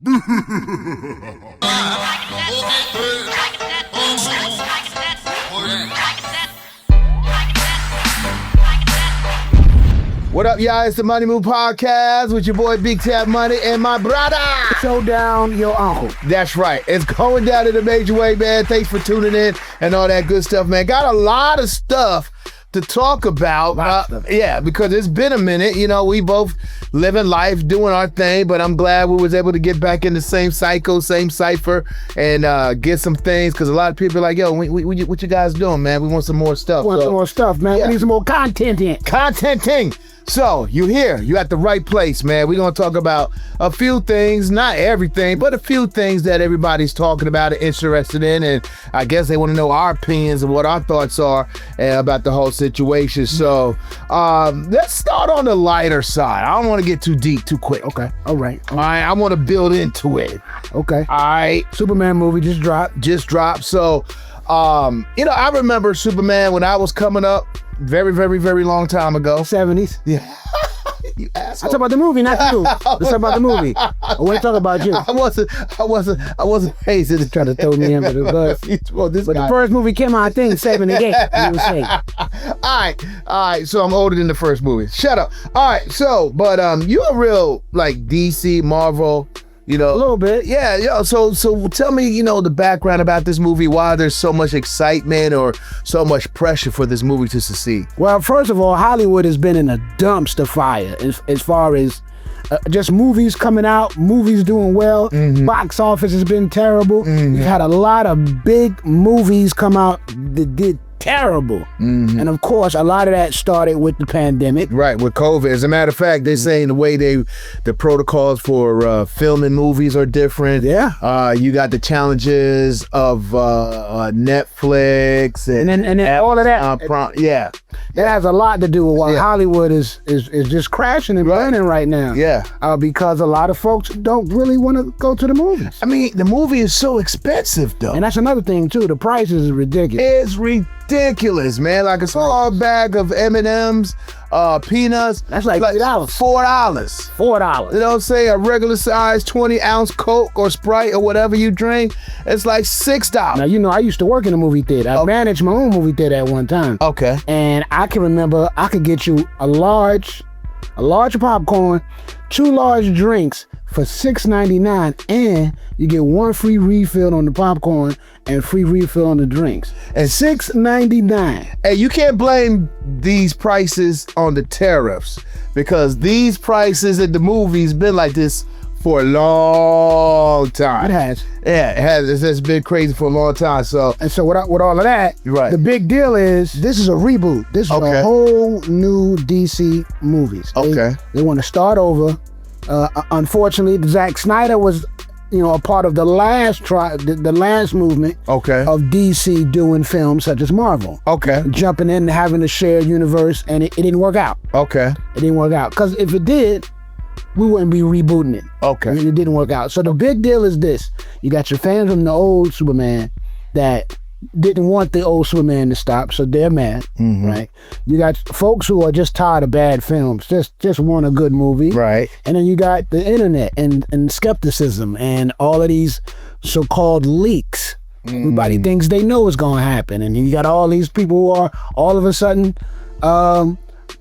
What up, y'all? It's the Money Move Podcast with your boy Big Tab Money and my brother. Showdown, your uncle. That's right. It's going down in a major way, man. Thanks for tuning in and all that good stuff, man. Got a lot of stuff to talk about. Yeah, because it's been a minute. You know, we both living life, doing our thing, but I'm glad we was able to get back in the same cycle, same cipher, and get some things, because a lot of people are like, yo, what you guys doing, man? We want some more stuff. Want some more stuff, man. Yeah. We need some more contenting. Contenting. So, you here. You at the right place, man. We're going to talk about a few things, not everything, but a few things that everybody's talking about and interested in, and I guess they want to know our opinions and what our thoughts are about the whole situation. So, let's start on the lighter side. I don't want to get too deep too quick. Okay. All right. I want to build into it. Okay. All right. Superman movie just dropped. So, I remember Superman when I was coming up very, very, very long time ago. 70s. Yeah. You asshole. I talk about the movie, not you. Let's talk about the movie. I want to talk about you. I wasn't raised to Try to throw me under the bus. Well, but the first movie came out, I think, 78. You was saying. All right. So I'm older than the first movie. Shut up. All right. So, but you a real like DC, Marvel. You know, a little bit. Yeah. So tell me, the background about this movie, why there's so much excitement or so much pressure for this movie to succeed. Well, first of all, Hollywood has been in a dumpster fire as far as just movies coming out, movies doing well. Mm-hmm. Box office has been terrible. Mm-hmm. You've had a lot of big movies come out that did terrible. Mm-hmm. And of course, a lot of that started with the pandemic. Right, with COVID. As a matter of fact, they're saying the way the protocols for filming movies are different. Yeah. You got the challenges of Netflix and then all of that. Yeah. That has a lot to do with why Hollywood is just crashing and burning right now. Yeah. Because a lot of folks don't really want to go to the movies. I mean, the movie is so expensive, though. And that's another thing, too. The prices is ridiculous. It's ridiculous, man. Like a small bag of M&M's, peanuts. That's like $4. $4. You know what I'm saying? A regular size 20-ounce Coke or Sprite or whatever you drink, it's like $6. Now, I used to work in a movie theater. I managed my own movie theater at one time. Okay. And I can remember I could get you a large popcorn, 2 large drinks for $6.99, and you get 1 free refill on the popcorn and free refill on the drinks. And $6.99. Hey, you can't blame these prices on the tariffs, because these prices at the movies been like this for a long time. It has. Yeah, it has. It's been crazy for a long time. So with all of that, right. The big deal is this is a reboot. This is a whole new DC movies. They want to start over. Unfortunately, Zack Snyder was, a part of the last movement of DC doing films such as Marvel. Okay. Jumping in and having a shared universe, and it didn't work out. Okay. It didn't work out, because if it did, we wouldn't be rebooting it. Okay. It didn't work out. So the big deal is this. You got your fans from the old Superman that didn't want the old Superman to stop, so they're mad, right? You got folks who are just tired of bad films, just want a good movie. Right. And then you got the internet and skepticism and all of these so-called leaks. Everybody thinks they know what's going to happen. And you got all these people who are all of a sudden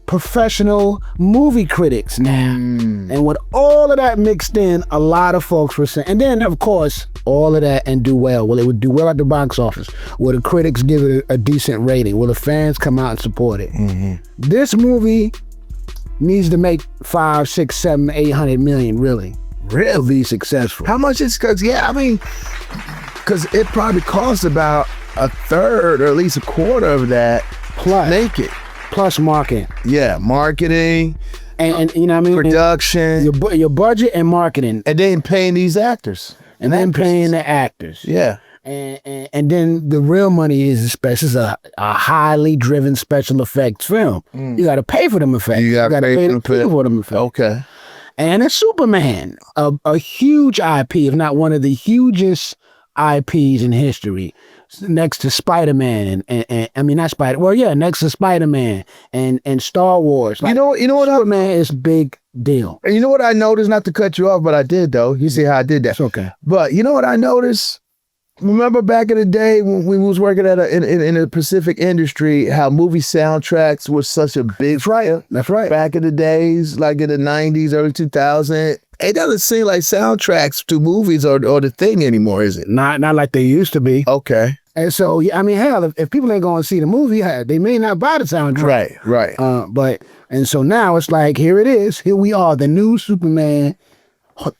professional movie critics now. And with all of that mixed in, a lot of folks were saying, and then of course, all of that and do well. Will it would do well at the box office? Will the critics give it a decent rating? Will the fans come out and support it? This movie needs to make 5, 6, 7, 800 million, really be successful. How much is, because it probably costs about a third or at least a quarter of that plus make it. Plus marketing. Yeah, marketing. And you know what I mean? Production. Your budget and marketing. And then paying these actors. And then paying the actors. Yeah. And then the real money is a highly driven special effects film. You got to pay for them effects. You got to pay for them effects. Okay. And it's Superman, a huge IP, if not one of the hugest IPs in history, next to Spider-Man and I mean not Spider. Well, yeah, next to Spider-Man and Star Wars. Like, you know what? Superman is big deal. And you know what I noticed? Not to cut you off, but I did though. You see how I did that? It's okay. But you know what I noticed? Remember back in the day when we was working in the Pacific industry, how movie soundtracks was such a big. That's right. That's right. Back in the days, like in the 90s, early 2000s, it doesn't seem like soundtracks to movies are the thing anymore, is it? Not like they used to be. Okay. And so, I mean, hell, if people ain't going to see the movie, they may not buy the soundtrack. Right. And so now it's like, here it is. Here we are, the new Superman,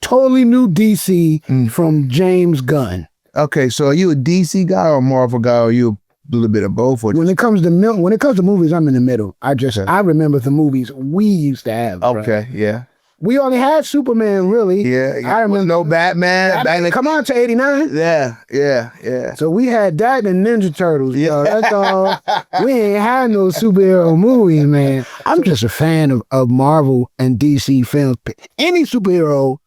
totally new DC from James Gunn. Okay, so are you a DC guy or a Marvel guy, or are you a little bit of both? When it comes to movies, I'm in the middle. I remember the movies we used to have. Okay, bro. yeah. We only had Superman, really. Yeah, I remember no Batman. Come on to 89. Yeah. So we had that and Ninja Turtles. Yeah, that's all. We ain't had no superhero movies, man. I'm just a fan of Marvel and DC films. Any superhero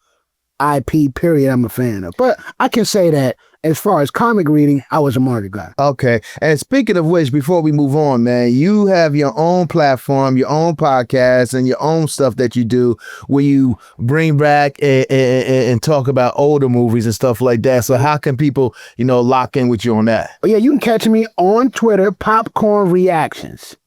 IP, period, I'm a fan of. But I can say that as far as comic reading, I was a Marvel guy. Okay. And speaking of which, before we move on, man, you have your own platform, your own podcast, and your own stuff that you do where you bring back and talk about older movies and stuff like that. So how can people, lock in with you on that? Oh, yeah, you can catch me on Twitter, Popcorn Reactions.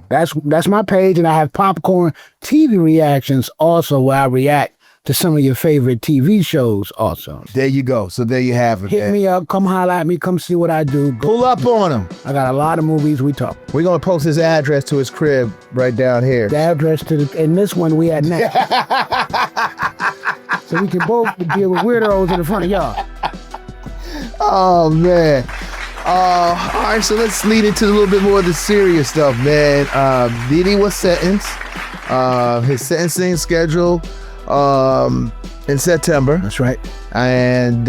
That's my page, and I have Popcorn TV Reactions also, where I react to some of your favorite TV shows also. There you go. So there you have it. Hit me up. Come holler at me. Come see what I do. Pull up on him. I got a lot of movies we talk. We're going to post his address to his crib right down here. The address and this one we at next. So we can both deal with weirdos in the front of y'all. Oh, man. All right, so let's lead into a little bit more of the serious stuff, man. Diddy was sentenced. His sentencing schedule in September. That's right. And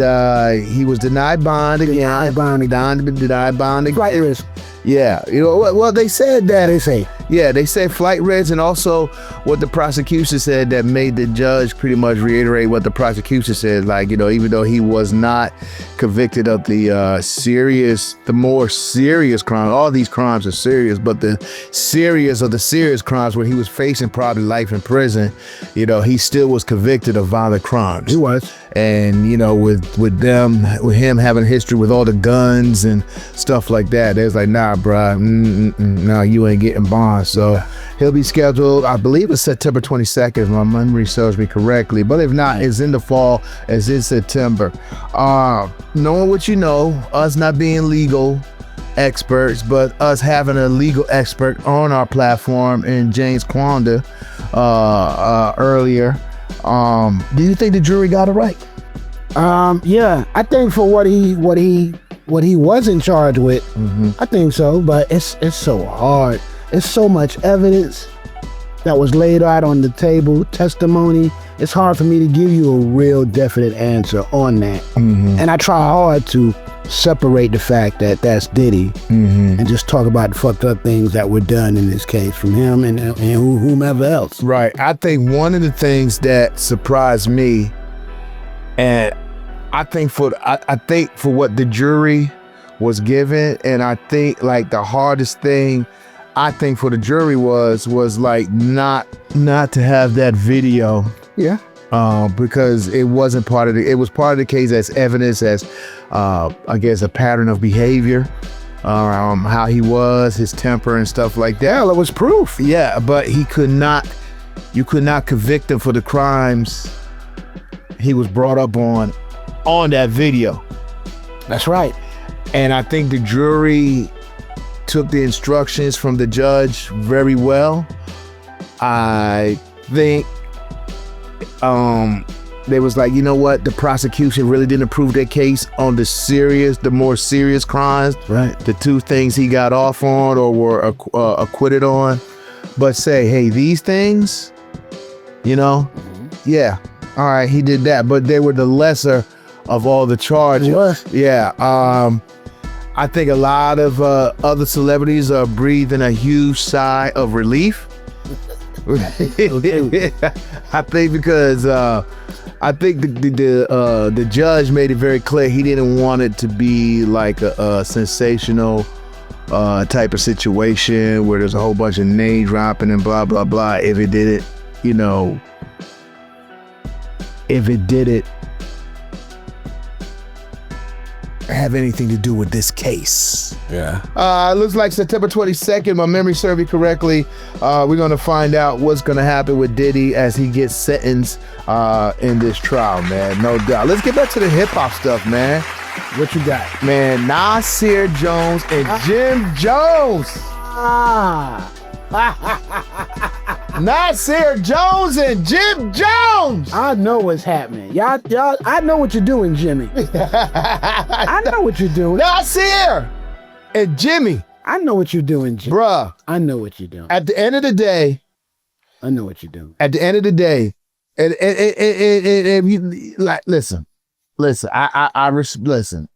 he was denied bond again. Denied bond again. Flight risk. Yeah. Well, they said that. They say flight risk, and also what the prosecution said that made the judge pretty much reiterate what the prosecution said. Like, even though he was not convicted of the more serious crime, all these crimes are serious, but the serious crimes where he was facing probably life in prison, he still was convicted of violent crimes. He was. And, with him having a history with all the guns and stuff like that, they was like, nah, bruh, no, you ain't getting bond. So he'll be scheduled, I believe it's September 22nd, if my memory serves me correctly. But if not, it's in the fall, it's in September. Knowing what you know, us not being legal experts, but us having a legal expert on our platform in James Kwanda earlier, do you think the jury got it right? Yeah, I think for what he wasn't charged with, I think so. But it's so hard. It's so much evidence that was laid out on the table, testimony. It's hard for me to give you a real definite answer on that. And I try hard to separate the fact that that's Diddy and just talk about the fucked up things that were done in this case from him and whomever else. Right. I think one of the things that surprised me, and I think for what the jury was given, and I think like the hardest thing I think for the jury was like not to have that video. Yeah. Because it wasn't part of it was part of the case as evidence, as I guess a pattern of behavior, how he was, his temper and stuff like that. Well, it was proof. Yeah, but you could not convict him for the crimes he was brought up on that video. That's right. And I think the jury took the instructions from the judge very well. I think they was like, you know what, the prosecution really didn't prove their case on the more serious crimes, right? The two things he got off on or were acquitted on, but say, hey, these things, yeah, all right, he did that, but they were the lesser of all the charges. Yeah. I think a lot of other celebrities are breathing a huge sigh of relief. I think because I think the judge made it very clear he didn't want it to be like a sensational type of situation where there's a whole bunch of name dropping and blah blah blah. If it didn't, if it didn't have anything to do with this case. Yeah. Looks like September 22nd, my memory serves me correctly. We're going to find out what's going to happen with Diddy as he gets sentenced in this trial, man. No doubt. Let's get back to the hip hop stuff, man. What you got? Man, Nasir Jones and Jim Jones. Nasir Jones and Jim Jones. I know what's happening. Y'all, I know what you're doing, Jimmy. I know what you're doing. Nasir and Jimmy. I know what you're doing, Jimmy. Bruh. I know what you're doing. At the end of the day. I know what you're doing. At the end of the day, listen. Listen.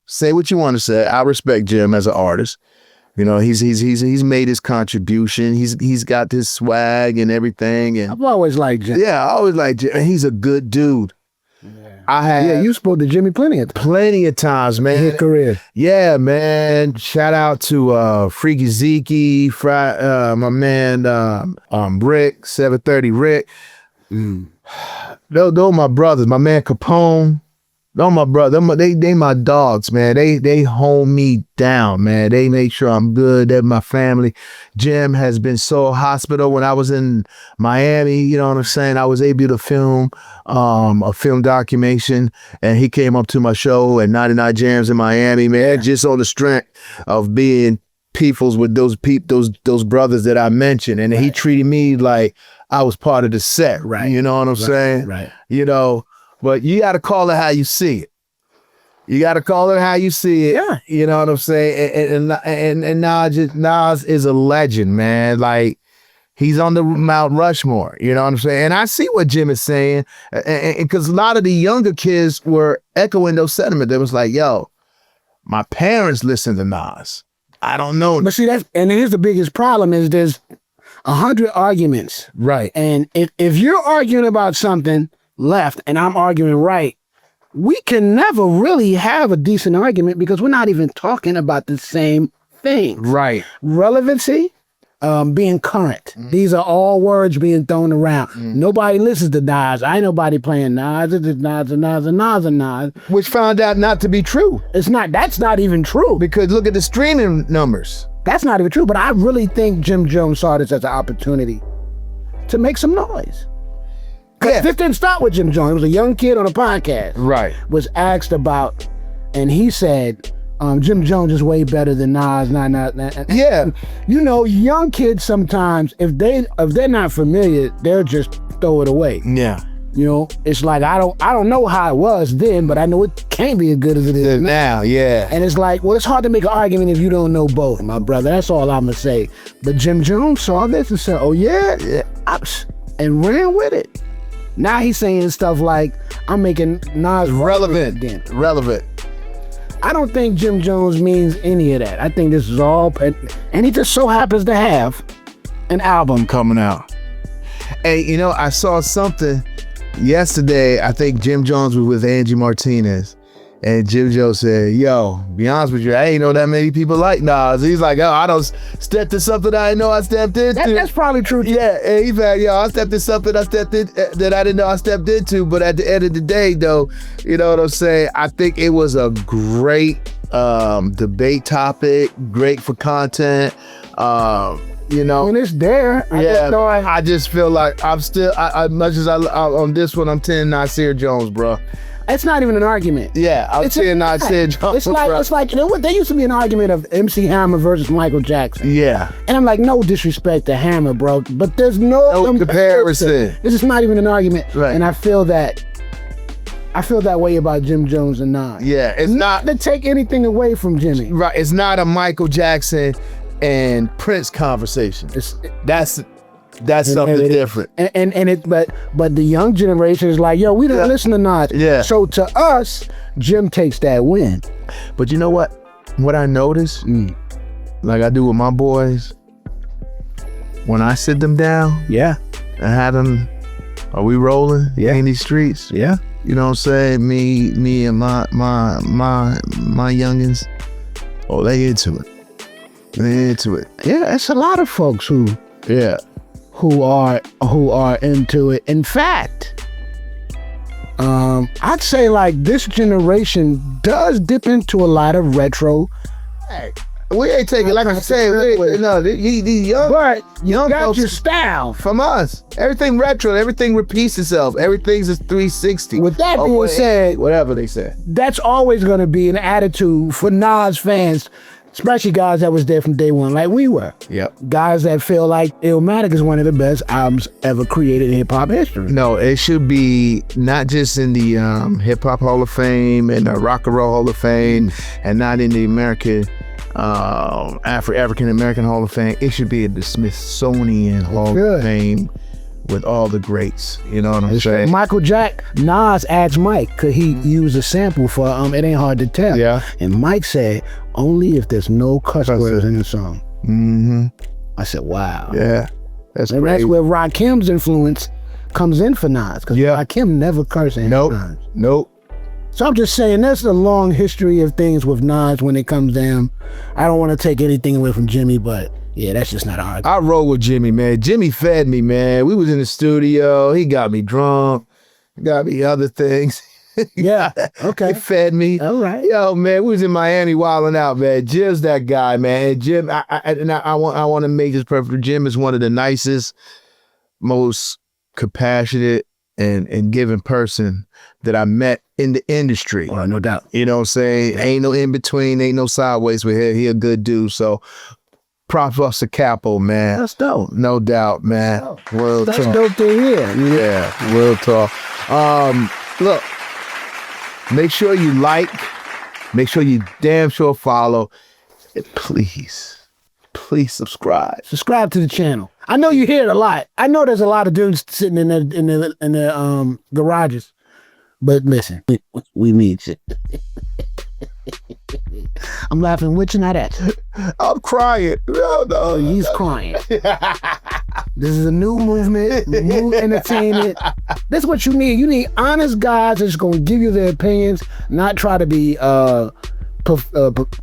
Say what you want to say. I respect Jim as an artist. You know, he's made his contribution. He's got this swag and everything. And I've always liked Jim. Yeah, I always liked Jim. And he's a good dude. Yeah, you spoke to Jimmy plenty of times, man. His career. Yeah, man. Shout out to Freaky Zeke, my man Rick, 730 Rick. Those my brothers. My man Capone. Those my brother. They my dogs, man. They hold me down, man. They make sure I'm good. They're my family. Jim has been so hospital. When I was in Miami, you know what I'm saying? I was able to film a film documentation, and he came up to my show at 99 Jams in Miami, man, just on the strength of being peoples with those brothers that I mentioned. And he treated me like I was part of the set. Right. You know what I'm saying? Right. You know, but you got to call it how you see it. You got to call it how you see it. Yeah. You know what I'm saying? And Nas is a legend, man. Like, he's on the Mount Rushmore. You know what I'm saying? And I see what Jim is saying. Because a lot of the younger kids were echoing those sentiments. They was like, yo, my parents listen to Nas. I don't know. But see, and here's the biggest problem is there's 100 arguments. Right. And if you're arguing about something left and I'm arguing right, we can never really have a decent argument because we're not even talking about the same thing. Right. Relevancy, being current. These are all words being thrown around. Nobody listens to Nas. Ain't nobody playing Nas. It's just Nas and Nas and Nas and Nas. Which found out not to be true. That's not even true. Because look at the streaming numbers. That's not even true. But I really think Jim Jones saw this as an opportunity to make some noise. Yeah. This didn't start with Jim Jones. It was a young kid on a podcast. Right. Was asked about, and he said, Jim Jones is way better than Nas. Yeah. You know, young kids sometimes, if they're not familiar, they'll just throw it away. Yeah. You know, it's like I don't know how it was then, but I know it can't be as good as it is now. Yeah. And it's like, well, it's hard to make an argument if you don't know both, my brother. That's all I'm gonna say. But Jim Jones saw this and said, "Oh yeah," and ran with it. Now he's saying stuff like, "I'm making Nas relevant again." Relevant. I don't think Jim Jones means any of that. I think this is all, and he just so happens to have an album coming out. Hey, you know, I saw something yesterday. I think Jim Jones was with Angie Martinez, and Jim Jones said, "Yo, be honest with you, I ain't know that many people like Nas." He's like, "Oh, I don't step to something I didn't know I stepped into." That's probably true. Yeah, and he's like, "Yo, I stepped into something I stepped in that I didn't know I stepped into." But at the end of the day, though, you know what I'm saying? I think it was a great debate topic, great for content. You know, when it's there, I just feel like I'm still, as much as I on this one, I'm 10 Nasir Jones, bro. It's not even an argument. Yeah, I'm 10 Nasir Jones. It's like you know what? There used to be an argument of MC Hammer versus Michael Jackson. Yeah, and I'm like, no disrespect to Hammer, bro, but there's no comparison. This is not even an argument, right? And I feel that way about Jim Jones and Nas. Yeah, it's not to take anything away from Jimmy. Right, it's not a Michael Jackson and Prince conversation. That's something different. But the young generation is like, yo, we don't listen to Nas. Yeah. So to us, Jim takes that win. But you know what? What I noticed, like I do with my boys, when I sit them down, and have them, are we rolling in these streets? Yeah. You know what I'm saying? Me and my youngins, they into it. They into it. Yeah, it's a lot of folks who are into it. In fact, I'd say like this generation does dip into a lot of retro. Hey, we ain't taking, like I said, these young, But you young got folks your style. from us. Everything retro, everything repeats itself. Everything's a 360. With that being said, whatever they said. that's always going to be an attitude for Nas fans, especially guys that was there from day one, like we were. Yep. Guys that feel like Illmatic is one of the best albums ever created in hip hop history. No, it should be not just in the Hip Hop Hall of Fame and the Rock and Roll Hall of Fame, and not in the American African American Hall of Fame. It should be in the Smithsonian Hall of Fame with all the greats. You know what I'm saying? Michael Jack, Nas asked Mike, could he use a sample for It Ain't Hard to Tell? Yeah. And Mike said, only if there's no cuss words in the song. Mm-hmm. I said, wow. Yeah. That's And great. that's where Rakim's influence comes in for Nas, because Rakim never cursed in Nope. Nas. Nope. So I'm just saying, there's a long history of things with Nas when it comes down. I don't want to take anything away from Jimmy, but yeah, that's just not hard. I roll with Jimmy, man. Jimmy fed me, man. We was in the studio. He got me drunk. Got me other things. Yeah, okay. He fed me. All right. Yo, man, we was in Miami wilding out, man. Jim's that guy, man. And Jim, I want to make this perfect. Jim is one of the nicest, most compassionate and giving person that I met in the industry. Well, no doubt. You know what I'm saying? Ain't no in between, ain't no sideways with him. He a good dude. So props us to Capo, man. That's dope. No doubt, man. Real That's talk. dope to hear. Yeah, real talk. Look, make sure you like, make sure you damn sure follow, and please subscribe. Subscribe to the channel. I know you hear it a lot. I know there's a lot of dudes sitting in the garages. But listen, we need you. I'm laughing with you, not at you. I'm crying. No. He's crying. This is a new movement, new entertainment. That's what you need. You need honest guys that's going to give you their opinions, not try to be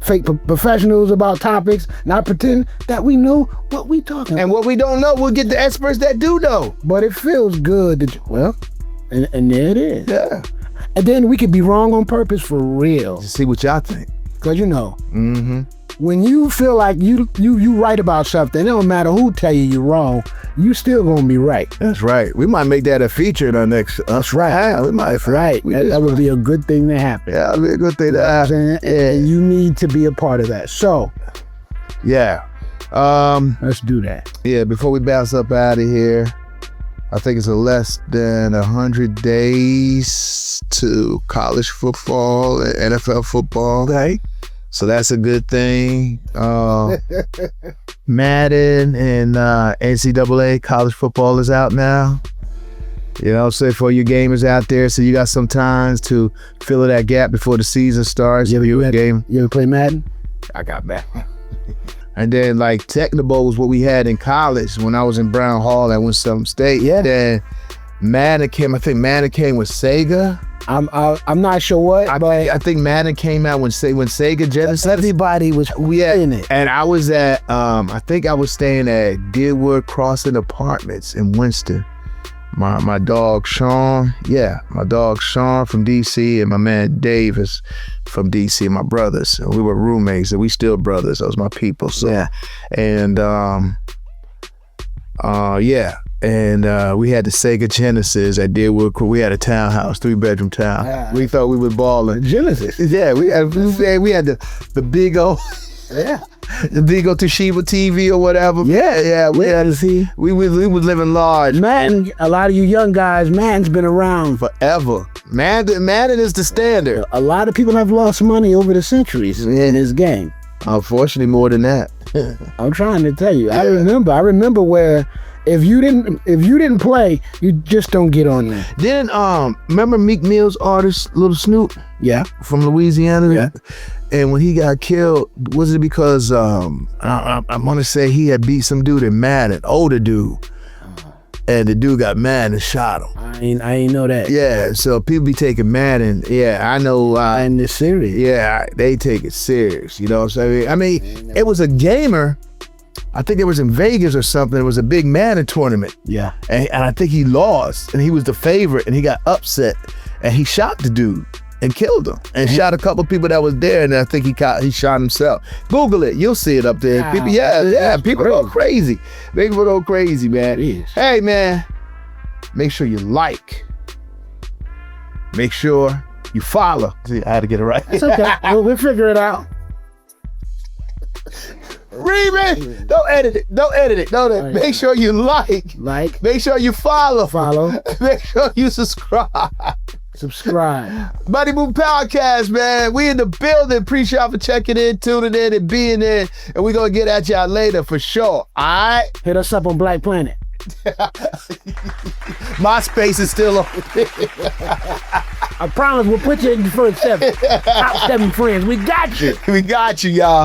fake professionals about topics, not pretend that we know what we talking about. And what we don't know, we'll get the experts that do know. But it feels good that and there it is. Yeah. And then we could be wrong on purpose for real. See what y'all think. Because when you feel like you right about something, it don't matter who tell you you're wrong, you still gonna be right. That's right. We might make that a feature in our next. That's right. Yeah, we might. Right. That would be a good thing to happen. Yeah, it'd be a good thing to happen. And you need to be a part of that. So Yeah. let's do that. Yeah, before we bounce up out of here, I think it's less than 100 days to college football and NFL football. Okay. So that's a good thing. Madden and NCAA college football is out now. You know, so for you gamers out there, so you got some time to fill that gap before the season starts. You ever play Madden? I got Madden. And then like Technibowl was what we had in college when I was in Brown Hall at Winston State. Yeah. Then Madden came. I think Madden came with Sega. I'm not sure what, but I think Madden came out when Sega Genesis. everybody was in it. And I was at I think I was staying at Deerwood Crossing Apartments in Winston. My dog Sean, my dog Sean from DC and my man Dave is from DC, my brothers. And we were roommates and we still brothers. Those my people. So and we had the Sega Genesis at Deerwood. We had a townhouse, 3-bedroom town. Yeah. We thought we were balling. Genesis. Yeah, we had the big old the big old Toshiba TV or whatever. We had to see. We was living large. Madden, a lot of you young guys, Madden's been around Forever. Madden is the standard. A lot of people have lost money over the centuries in this game. Unfortunately, more than that. I'm trying to tell you. I remember where if you didn't play, you just don't get on there. Then remember Meek Mill's artist Little Snoop? Yeah. From Louisiana? Yeah. And when he got killed, was it because I want to say he had beat some dude in Madden, older dude, and the dude got mad and shot him. I ain't know that. Yeah, so people be taking Madden. Yeah, I know. And it's serious. Yeah, they take it serious. You know what I'm saying? I mean, it was a gamer I think it was in Vegas or something. It was a big Madden tournament. Yeah. And I think he lost, and he was the favorite, and he got upset, and he shot the dude and killed him, and shot a couple people that was there, and I think he shot himself. Google it, you'll see it up there. Wow. People, people go crazy. People go crazy, man. Jeez. Hey, man, make sure you like. Make sure you follow. See, I had to get it right. It's okay. We'll figure it out. Remy, don't edit it. Don't edit it. Don't edit. Make sure you like. Like. Make sure you follow. Follow. Make sure you subscribe. Subscribe. Buddy Boo Podcast, man. We in the building. Appreciate y'all for checking in, tuning in, and being in. And we're going to get at y'all later for sure. All right? Hit us up on Black Planet. MySpace is still on. I promise we'll put you in the first 7. Top 7 friends. We got you. We got you, y'all.